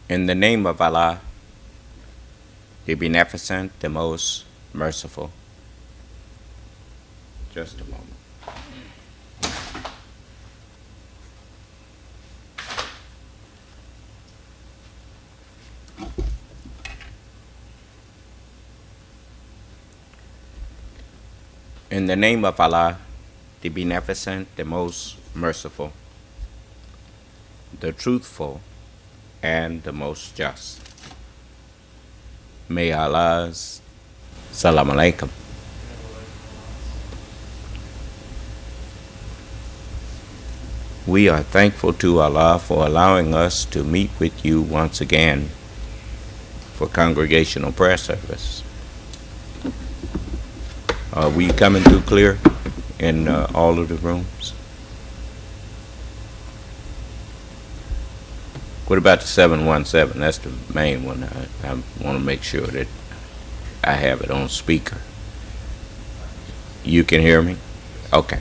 In the name of Allah, the Beneficent, the Most Merciful. Just a moment. In the name of Allah, the Beneficent, the Most Merciful, the Truthful, and the Most Just. May Allah's Salam Alaikum. We are thankful to Allah for allowing us to meet with you once again for congregational prayer service. Are we coming through clear in all of the rooms? What about the 717? That's the main one. I want to make sure that I have it on speaker. You can hear me? Okay.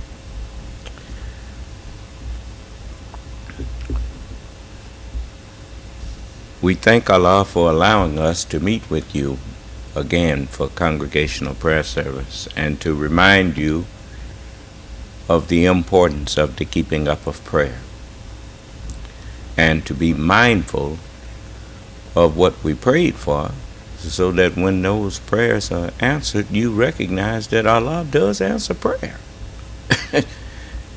We thank Allah for allowing us to meet with you again for congregational prayer service and to remind you of the importance of the keeping up of prayer and to be mindful of what we prayed for so that when those prayers are answered, you recognize that Allah does answer prayer.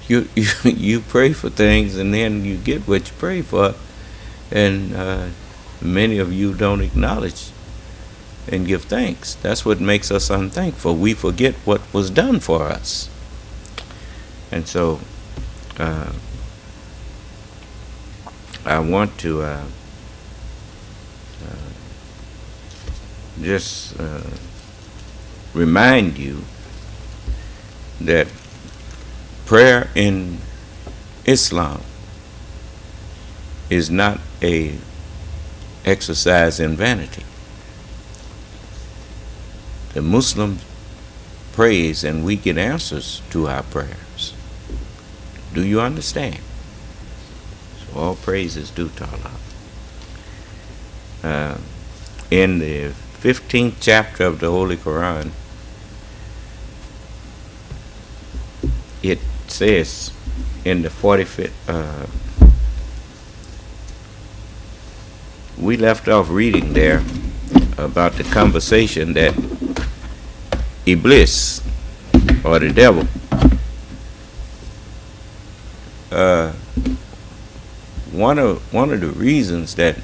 You pray for things and then you get what you pray for, and many of you don't acknowledge and give thanks. That's what makes us unthankful. We forget what was done for us. And so I want to just remind you that prayer in Islam is not a exercise in vanity. The Muslim prays and we get answers to our prayers. Do you understand? So all praise is due to Allah. In the 15th chapter of the Holy Quran, it says in the 45th, we left off reading there about the conversation that Iblis, or the devil, one of the reasons that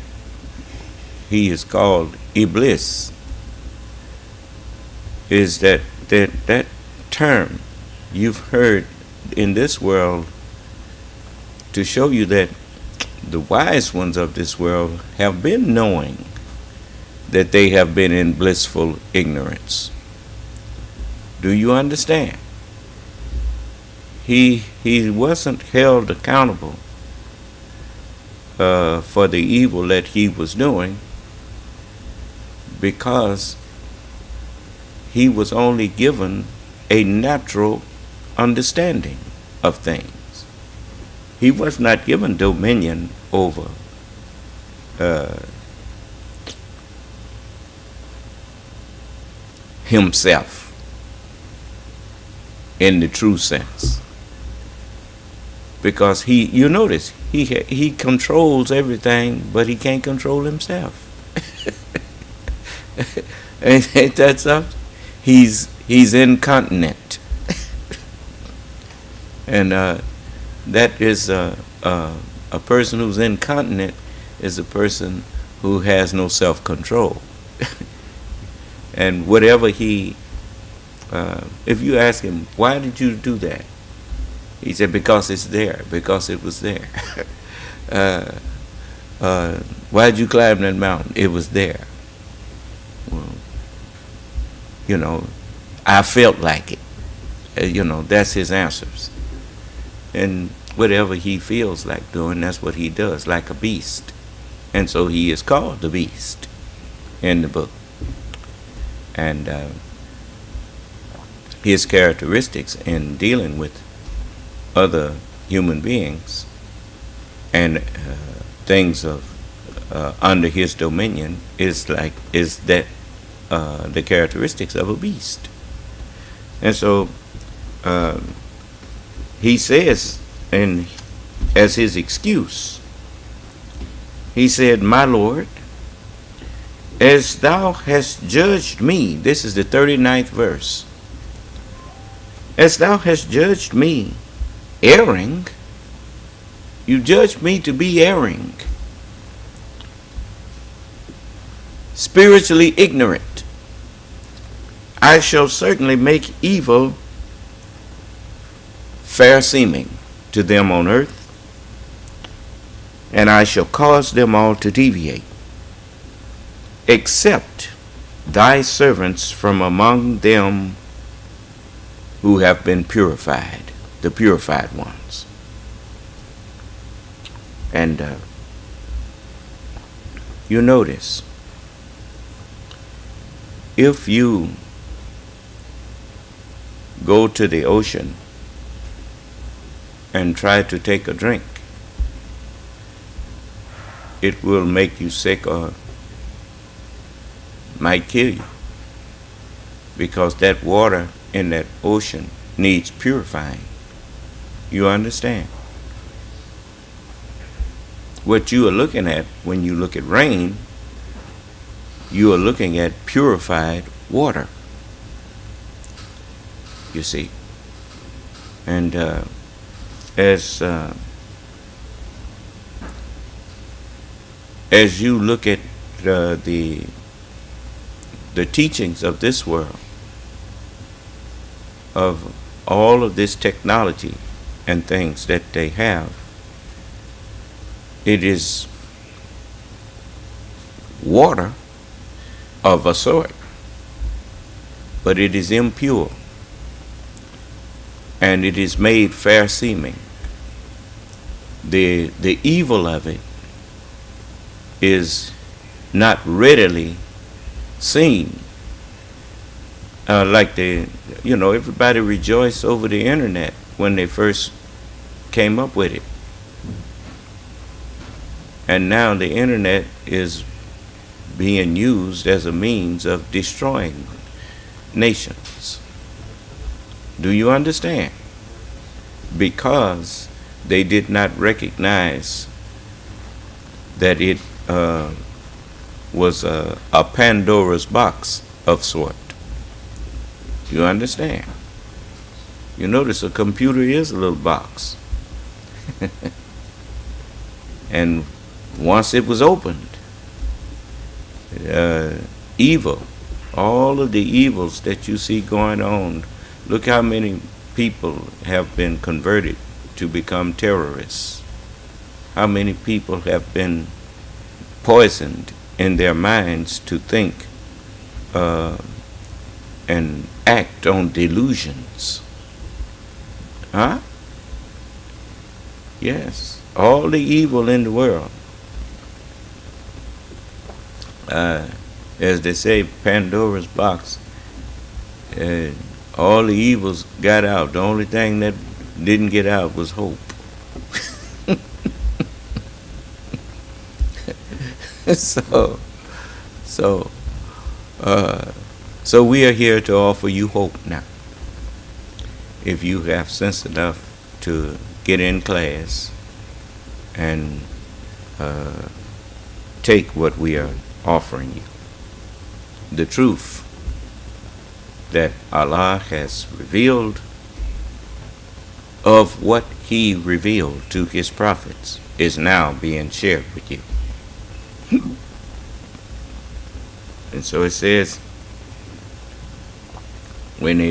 he is called Iblis is that term you've heard in this world to show you that the wise ones of this world have been knowing that they have been in blissful ignorance. Do you understand? He wasn't held accountable for the evil that he was doing because he was only given a natural understanding of things. He was not given dominion over himself in the true sense, because you notice he controls everything, but he can't control himself. Ain't that something? He's incontinent, and that is a person who's incontinent is a person who has no self-control. And whatever if you ask him, why did you do that? He said, because it's there, because it was there. Why did you climb that mountain? It was there. Well, I felt like it. That's his answers. And whatever he feels like doing, that's what he does, like a beast. And so he is called the beast in the book. And his characteristics in dealing with other human beings and things of under his dominion is that the characteristics of a beast. And so he says, and as his excuse, he said, "My Lord, as thou hast judged me," this is the 39th verse, "as thou hast judged me erring," you judged me to be erring, spiritually ignorant, "I shall certainly make evil fair seeming to them on earth, and I shall cause them all to deviate, except thy servants from among them who have been purified," the purified ones. And you notice, if you go to the ocean and try to take a drink, it will make you sick or might kill you, because that water in that ocean needs purifying. You understand? What you are looking at when you look at rain, you are looking at purified water, you see. And as you look at the teachings of this world, of all of this technology and things that they have, it is water of a sort, but it is impure, and it is made fair seeming. The evil of it is not readily seen. Like everybody rejoiced over the internet when they first came up with it. And now the internet is being used as a means of destroying nations. Do you understand? Because they did not recognize that it was a Pandora's box of sort. You understand? You notice a computer is a little box. And once it was opened, evil, all of the evils that you see going on, look how many people have been converted to become terrorists. How many people have been poisoned in their minds to think and act on delusions. Huh? Yes, all the evil in the world. As they say, Pandora's box. All the evils got out. The only thing that didn't get out was hope. So we are here to offer you hope now. If you have sense enough to get in class and take what we are offering you, the truth that Allah has revealed of what He revealed to His prophets is now being shared with you. And so it says, when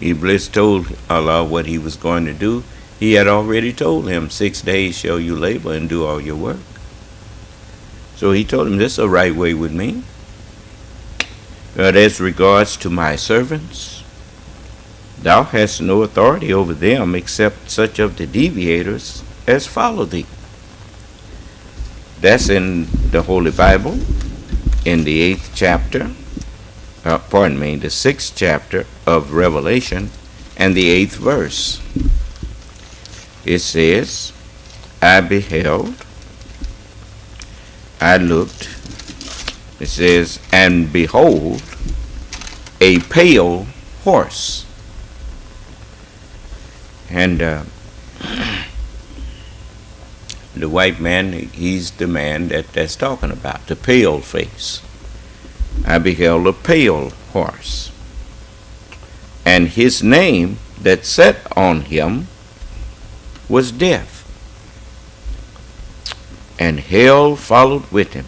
Iblis told Allah what he was going to do, he had already told him, 6 days shall you labor and do all your work. So he told him, this is a right way with me. But as regards to my servants, thou hast no authority over them except such of the deviators as follow thee. That's in the Holy Bible, in the 8th chapter, the 6th chapter of Revelation, and the 8th verse. It says, I beheld, I looked, it says, and behold, a pale horse. And the white man, he's the man that's talking about, the pale face. I beheld a pale horse, and his name that sat on him was Death, and hell followed with him.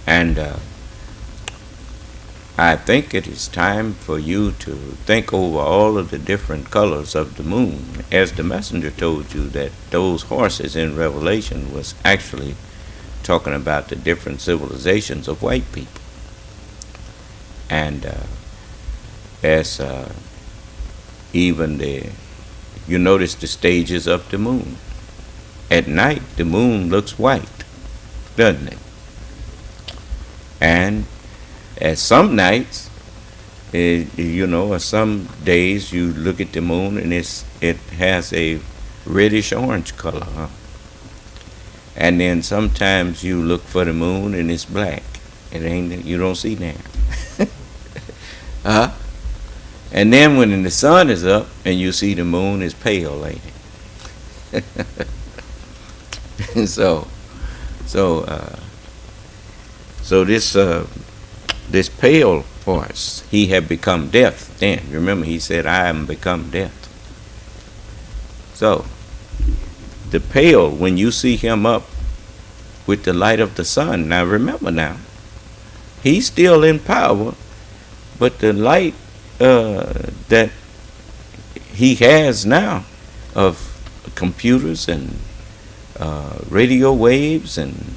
And I think it is time for you to think over all of the different colors of the moon, as the messenger told you that those horses in Revelation was actually talking about the different civilizations of white people. And as even you notice the stages of the moon. At night, the moon looks white, doesn't it? And at some nights, or some days, you look at the moon and it has a reddish orange color, huh? And then sometimes you look for the moon and it's black. You don't see that. And then when the sun is up and you see the moon, it's pale, ain't it? So this pale horse, he had become death then. Remember, he said, I am become death. So the pale, when you see him up with the light of the sun, now remember now, he's still in power, but the light that he has now of computers and radio waves and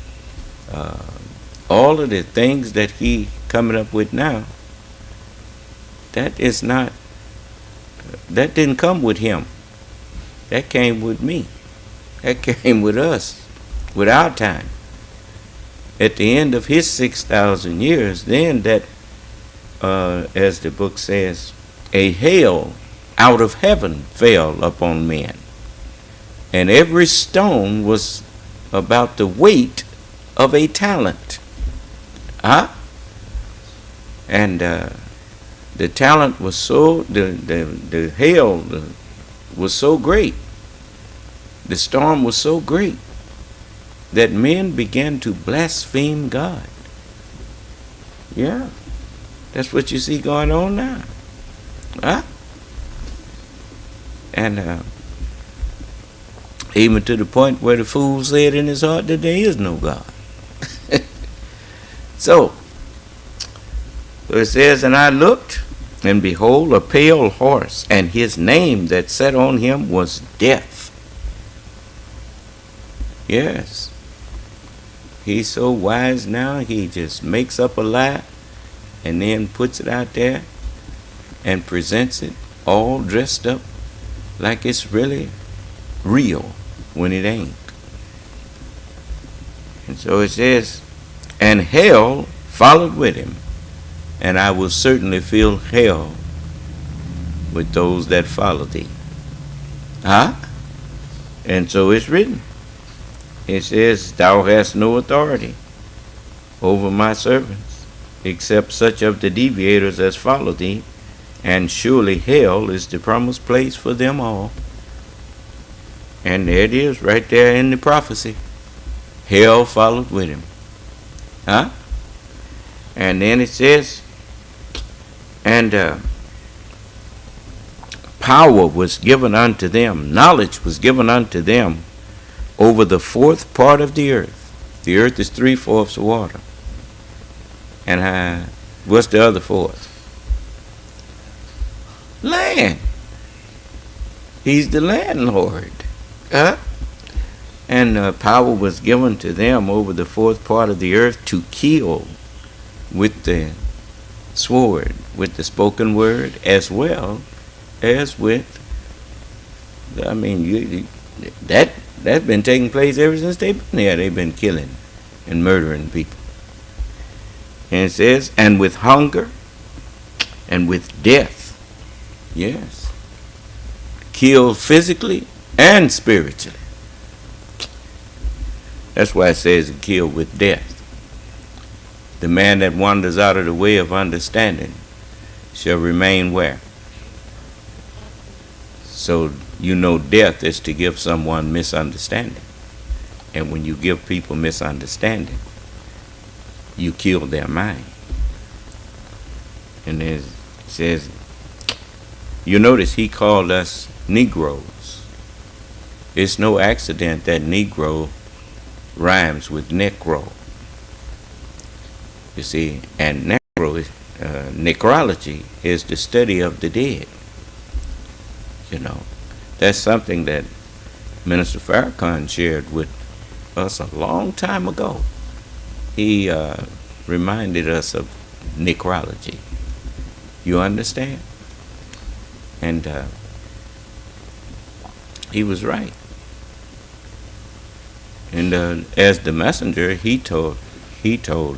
all of the things that he coming up with now, that didn't come with him. That came with me. That came with us, with our time. At the end of his 6,000 years, then that, as the book says, a hail out of heaven fell upon men, and every stone was about the weight of a talent. And the talent was so, the hail was so great, the storm was so great, that men began to blaspheme God. Yeah, that's what you see going on now. And even to the point where the fool said in his heart that there is no God. So it says, and I looked, and behold, a pale horse, and his name that sat on him was Death. Yes. He's so wise now, he just makes up a lie and then puts it out there and presents it all dressed up like it's really real when it ain't. And so it says, and hell followed with him, and I will certainly fill hell with those that follow thee. And so it's written. It says, thou hast no authority over my servants, except such of the deviators as follow thee, and surely hell is the promised place for them all. And there it is, right there in the prophecy. Hell followed with him. And then it says, and power was given unto them, knowledge was given unto them over the fourth part of the earth. The earth is 3/4 water. And what's the other fourth? Land. He's the landlord. And power was given to them over the fourth part of the earth to kill with the sword, with the spoken word, as well as with, that's been taking place ever since they've been there. They've been killing and murdering people. And it says, and with hunger and with death. Yes. Kill physically and spiritually. That's why it says killed with death. The man that wanders out of the way of understanding shall remain where? So you know death is to give someone misunderstanding. And when you give people misunderstanding, you kill their mind. And it says, you notice he called us Negroes. It's no accident that Negro rhymes with necro. You see, and necrology is the study of the dead. You know, that's something that Minister Farrakhan shared with us a long time ago. He reminded us of necrology. You understand? And he was right. And as the messenger, he told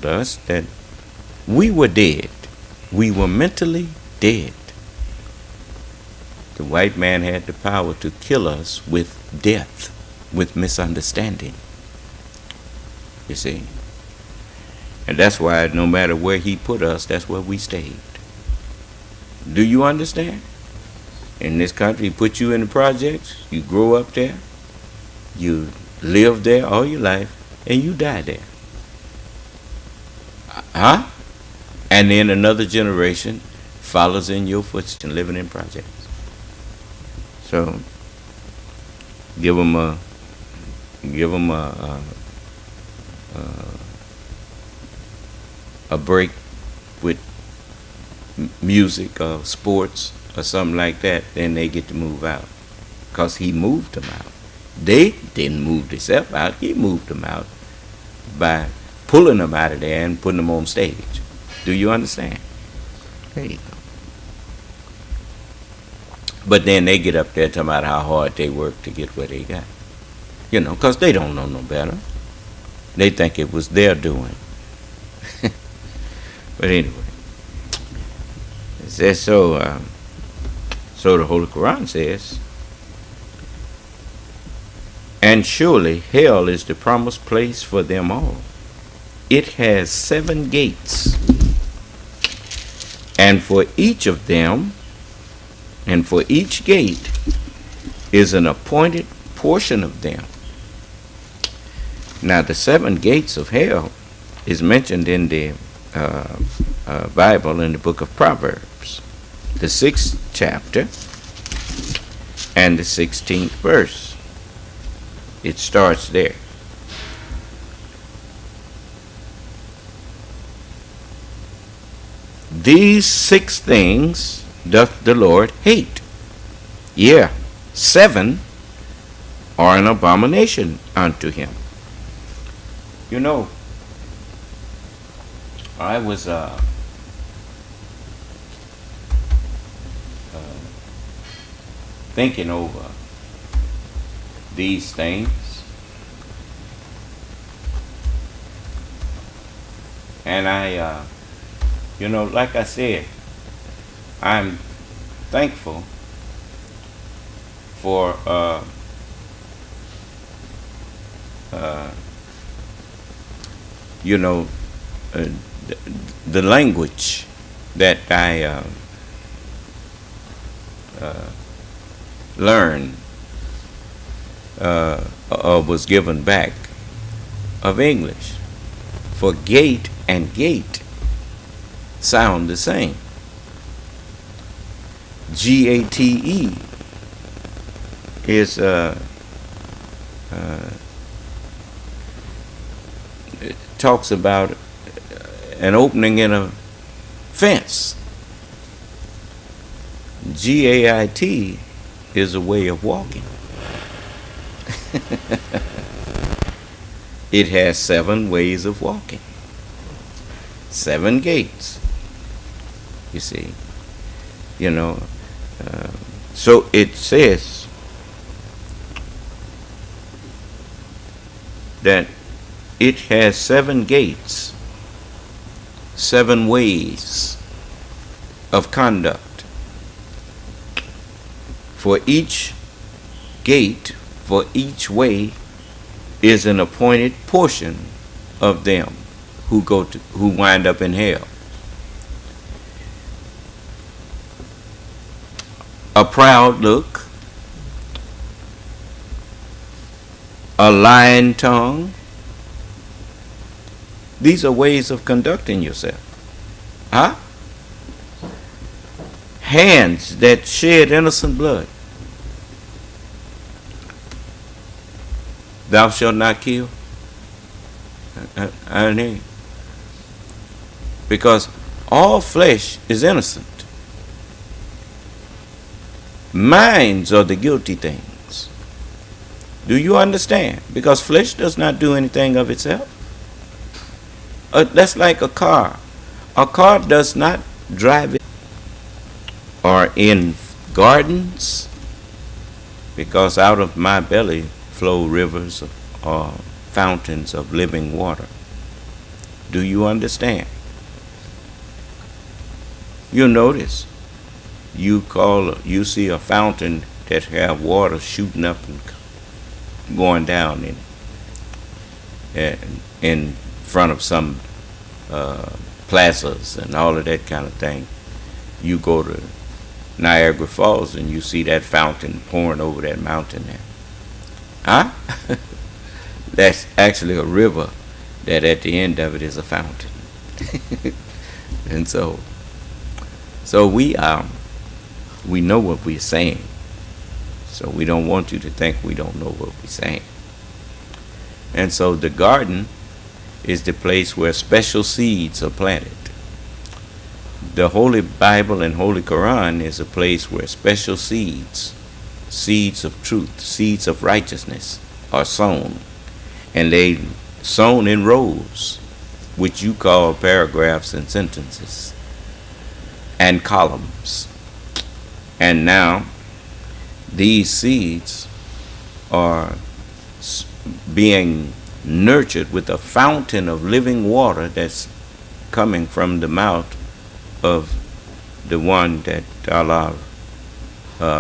us that we were dead. We were mentally dead. The white man had the power to kill us with death, with misunderstanding. You see? And that's why no matter where he put us, that's where we stayed. Do you understand? In this country, he put you in the projects, you grow up there, you live there all your life, and you die there. Huh? And then another generation follows in your footsteps and living in projects. So give them a break with music or sports or something like that, then they get to move out, because he moved them out. They didn't move themselves out. He moved them out by pulling them out of there and putting them on stage. Do you understand? There you go. But then they get up there talking about how hard they work to get where they got. You know, because they don't know no better. They think it was their doing. But anyway, it says so. So the Holy Quran says, and surely hell is the promised place for them all. It has 7 gates, and for each of them, and for each gate is an appointed portion of them. Now the 7 gates of hell is mentioned in the Bible in the book of Proverbs, the 6th chapter and the 16th verse. It starts there. These 6 things doth the Lord hate. Yeah, 7 are an abomination unto him. You know, I was thinking over these things, and I, you know, like I said, I'm thankful for you know, the language that I learned was given back of English. For gate and gate sound the same. GATE is it talks about an opening in a fence. GAIT is a way of walking. It has 7 ways of walking, 7 gates. You see, you know, so it says that it has 7 gates, 7 ways of conduct. For each gate, for each way, is an appointed portion of them who wind up in hell. A proud look, a lying tongue. These are ways of conducting yourself. Huh? Hands that shed innocent blood. Thou shalt not kill. I mean, because all flesh is innocent. Minds are the guilty things. Do you understand? Because flesh does not do anything of itself. That's like a car. A car does not drive it. Or in gardens, because out of my belly flow rivers or fountains of living water. Do you understand? You'll notice you see a fountain that have water shooting up and going down in front of some plazas and all of that kind of thing. You go to Niagara Falls and you see that fountain pouring over that mountain there. Huh? That's actually a river that at the end of it is a fountain. And so we know what we're saying. So we don't want you to think we don't know what we're saying. And so the garden is the place where special seeds are planted. The Holy Bible and Holy Quran is a place where special seeds of truth, seeds of righteousness are sown. And they sown in rows, which you call paragraphs and sentences and columns. And now these seeds are being nurtured with a fountain of living water that's coming from the mouth of the one that Allah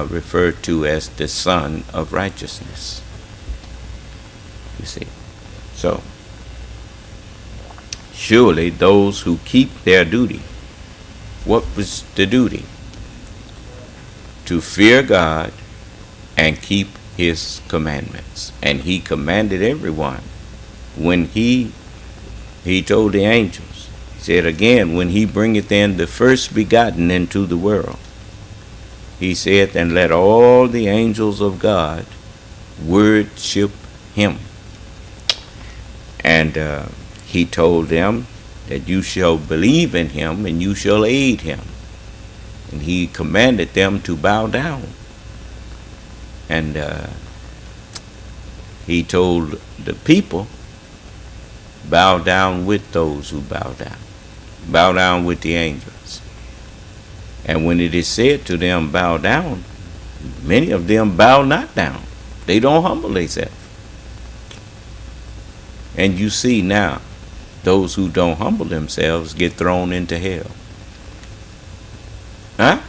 referred to as the Son of Righteousness. You see. So, surely those who keep their duty, what was the duty? To fear God and keep His commandments. And He commanded everyone when He told the angels, He said again, when He bringeth in the first begotten into the world, He said, and let all the angels of God worship Him. And He told them that you shall believe in Him and you shall aid Him. And He commanded them to bow down. And He told the people, bow down with those who bow down. Bow down with the angels. And when it is said to them, bow down, many of them bow not down. They don't humble themselves. And you see now, those who don't humble themselves get thrown into hell. Huh?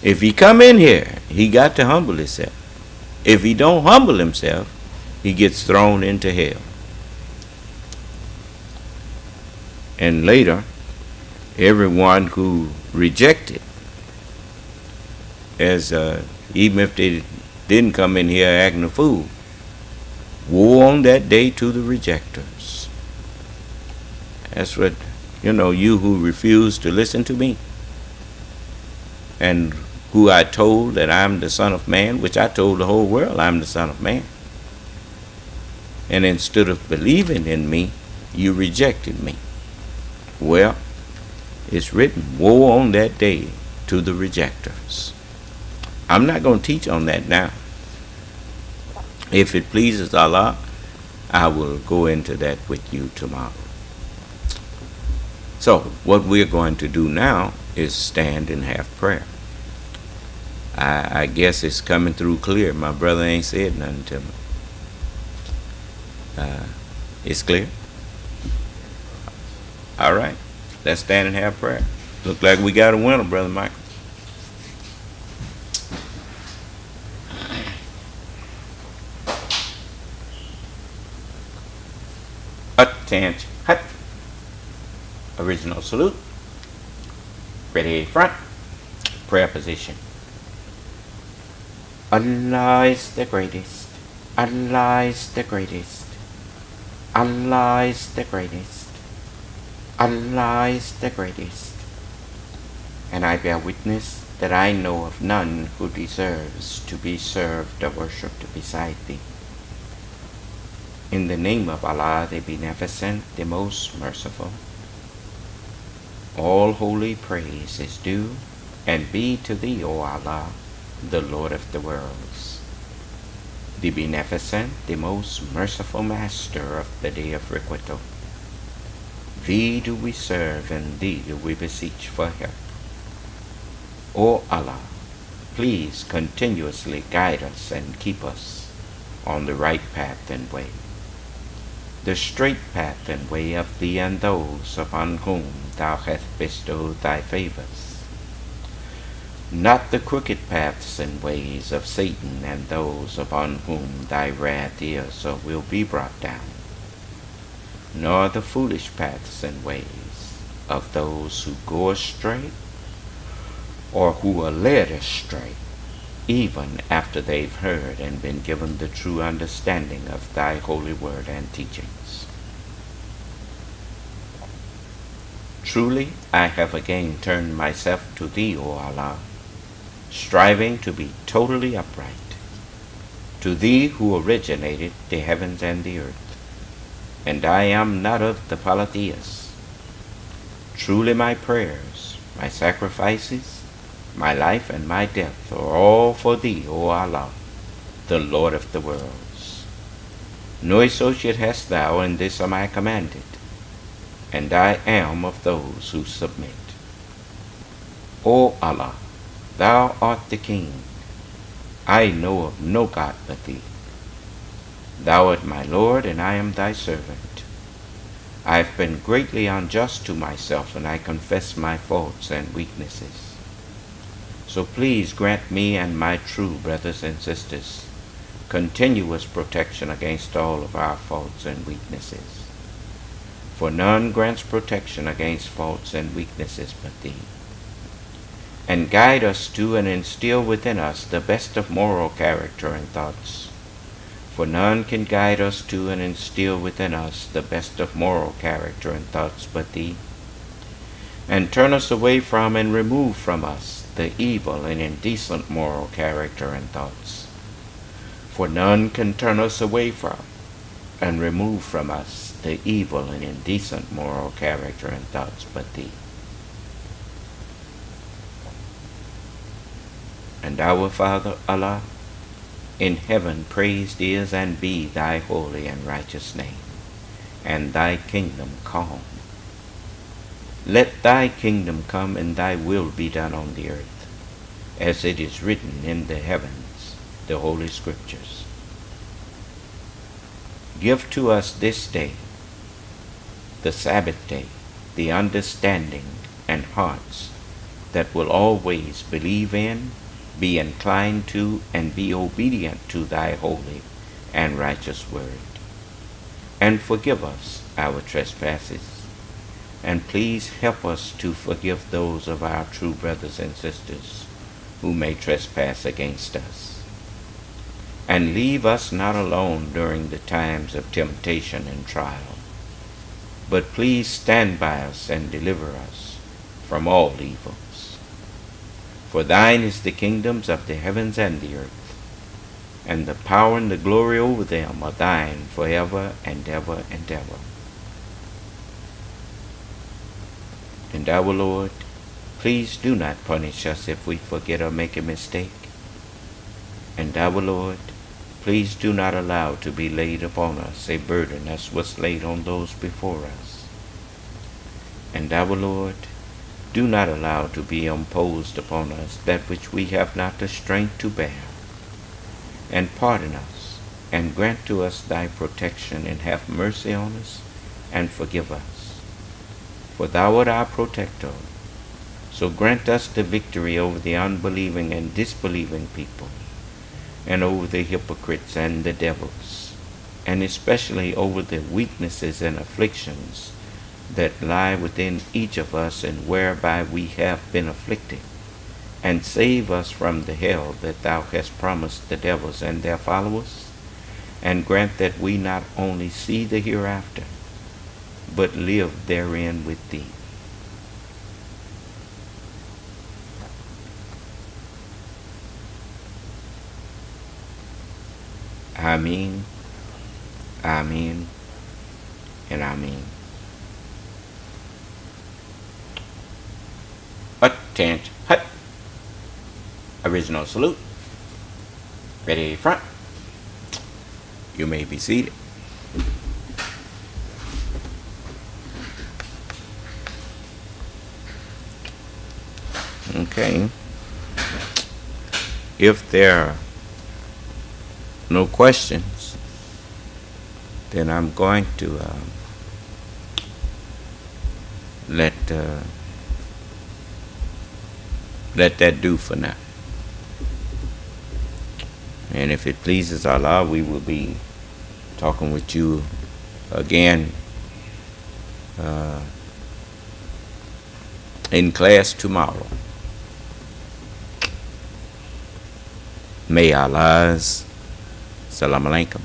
If he come in here, he got to humble himself. If he don't humble himself, he gets thrown into hell. And later, everyone who rejected, even if they didn't come in here acting a fool, woe on that day to the rejectors. That's what, you who refuse to listen to me, and who I told that I'm the Son of Man, which I told the whole world I'm the Son of Man. And instead of believing in me, you rejected me. Well, it's written, woe on that day to the rejectors. I'm not going to teach on that now. If it pleases Allah, I will go into that with you tomorrow. So, what we're going to do now is stand and have prayer. I guess it's coming through clear. My brother ain't said nothing to me. It's clear? All right. Let's stand and have prayer. Look like we got a winner, Brother Michael. Tench, hut. Original salute. Ready, front. Prayer position. Allah is the greatest. Allah is the greatest. Allah is the greatest. Allah is the greatest. And I bear witness that I know of none who deserves to be served or worshipped beside thee. In the name of Allah, the Beneficent, the Most Merciful, all holy praise is due and be to thee, O Allah, the Lord of the worlds, the Beneficent, the Most Merciful Master of the Day of Requital. Thee do we serve and thee do we beseech for help. O Allah, please continuously guide us and keep us on the right path and way, the straight path and way of thee and those upon whom thou hast bestowed thy favors, not the crooked paths and ways of Satan and those upon whom thy wrath is or will be brought down, nor the foolish paths and ways of those who go astray or who are led astray, even after they've heard and been given the true understanding of thy holy word and teachings. Truly, I have again turned myself to thee, O Allah, striving to be totally upright, to thee who originated the heavens and the earth, and I am not of the polytheists. Truly my prayers, my sacrifices, my life and my death are all for thee, O Allah, the Lord of the worlds. No associate hast thou, and this am I commanded, and I am of those who submit. O Allah, thou art the King. I know of no God but thee. Thou art my Lord, and I am thy servant. I have been greatly unjust to myself, and I confess my faults and weaknesses. So please grant me and my true brothers and sisters continuous protection against all of our faults and weaknesses. For none grants protection against faults and weaknesses but thee. And guide us to and instill within us the best of moral character and thoughts. For none can guide us to and instill within us the best of moral character and thoughts but thee. And turn us away from and remove from us the evil and indecent moral character and thoughts. For none can turn us away from and remove from us the evil and indecent moral character and thoughts but thee. And our Father Allah, in heaven praised is and be thy holy and righteous name, and thy kingdom come. Let thy kingdom come and thy will be done on the earth, as it is written in the heavens, the Holy Scriptures. Give to us this day, the Sabbath day, the understanding and hearts that will always believe in, be inclined to, and be obedient to thy holy and righteous word. And forgive us our trespasses, and please help us to forgive those of our true brothers and sisters who may trespass against us. And leave us not alone during the times of temptation and trial, but please stand by us and deliver us from all evils. For thine is the kingdoms of the heavens and the earth, and the power and the glory over them are thine forever and ever and ever. And our Lord, please do not punish us if we forget or make a mistake. And our Lord, please do not allow to be laid upon us a burden as was laid on those before us. And our Lord, do not allow to be imposed upon us that which we have not the strength to bear. And pardon us, and grant to us thy protection, and have mercy on us, and forgive us. For thou art our protector, so grant us the victory over the unbelieving and disbelieving people, and over the hypocrites and the devils, and especially over the weaknesses and afflictions that lie within each of us and whereby we have been afflicted, and save us from the hell that thou hast promised the devils and their followers, and grant that we not only see the hereafter, but live therein with thee. Amen, amen, and amen. Attention, hut. Original salute. Ready, front. You may be seated. Okay. If there are no questions, then I'm going to let that do for now. And if it pleases Allah, we will be talking with you again in class tomorrow. May Allah's Salam Alaikum